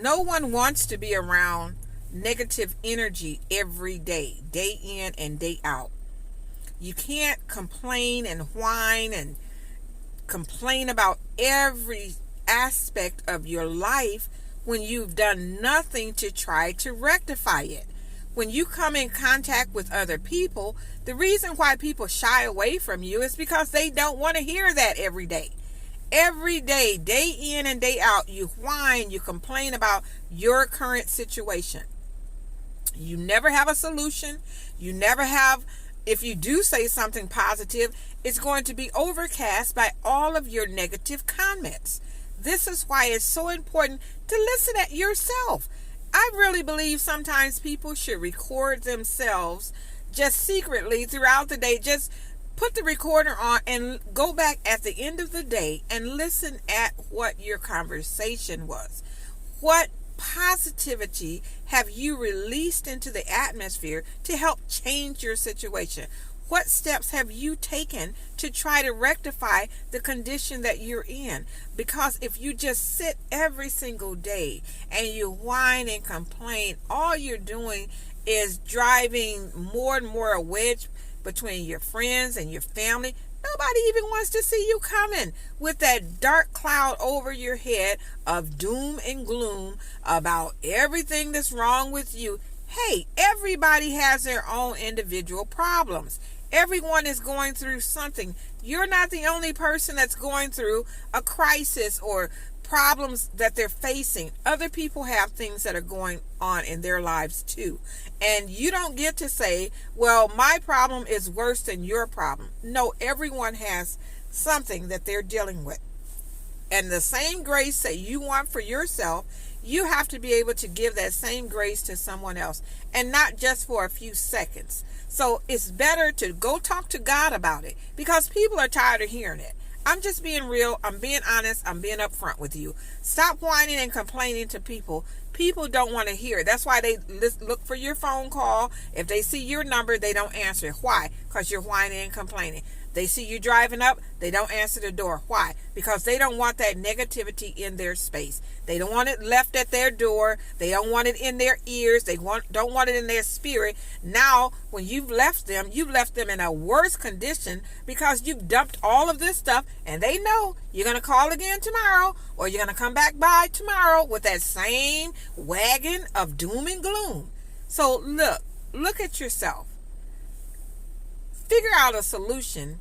No one wants to be around negative energy every day, day in and day out. You can't complain and whine and complain about every aspect of your life when you've done nothing to try to rectify it. When you come in contact with other people, the reason why people shy away from you is because they don't want to hear that every day. Every day, day in and day out, you whine, you complain about your current situation. You never have a solution. You never have, if you do say something positive, it's going to be overcast by all of your negative comments. This is why it's so important to listen at yourself. I really believe sometimes people should record themselves just secretly throughout the day. Just put the recorder on and go back at the end of the day and listen at what your conversation was. What positivity have you released into the atmosphere to help change your situation? What steps have you taken to try to rectify the condition that you're in? Because if you just sit every single day and you whine and complain, all you're doing is driving more and more a wedge between your friends and your family. Nobody even wants to see you coming with that dark cloud over your head of doom and gloom about everything that's wrong with you. Hey, everybody has their own individual problems. Everyone is going through something. You're not the only person that's going through a crisis or problems that they're facing. Other people have things that are going on in their lives too. And you don't get to say, well, my problem is worse than your problem. No, everyone has something that they're dealing with. And the same grace that you want for yourself, you have to be able to give that same grace to someone else, and not just for a few seconds. So it's better to go talk to God about it, because people are tired of hearing it. I'm just being real. I'm being honest. I'm being upfront with you. Stop whining and complaining to people. People don't want to hear it. That's why they look for your phone call. If they see your number, they don't answer it. Why? Because you're whining and complaining. They see you driving up, they don't answer the door. Why? Because they don't want that negativity in their space. They don't want it left at their door. They don't want it in their ears. They don't want it in their spirit. Now, when you've left them in a worse condition because you've dumped all of this stuff, and they know you're going to call again tomorrow, or you're going to come back by tomorrow with that same wagon of doom and gloom. So look at yourself. Figure out a solution.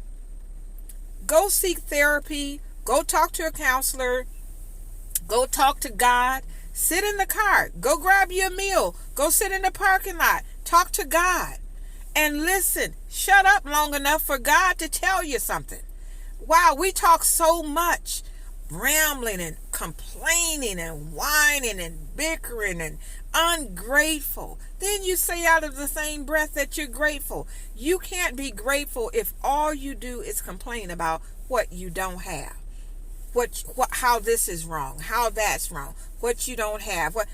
Go seek therapy. Go talk to a counselor. Go talk to God. Sit in the car. Go grab you a meal. Go sit in the parking lot. Talk to God. And listen. Shut up long enough for God to tell you something. Wow, we talk so much. Rambling and complaining and whining and bickering and ungrateful. Then you say out of the same breath that you're grateful. You can't be grateful if all you do is complain about what you don't have. How this is wrong, how that's wrong, what you don't have, what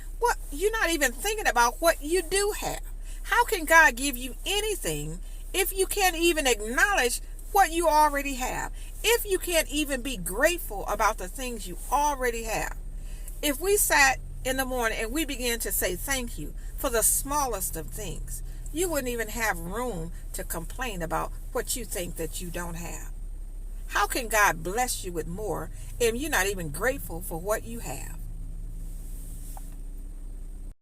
you're not even thinking about what you do have. How can God give you anything if you can't even acknowledge what you already have? If you can't even be grateful about the things you already have? If we sat in the morning and we began to say thank you for the smallest of things, you wouldn't even have room to complain about what you think that you don't have. How can God bless you with more if you're not even grateful for what you have?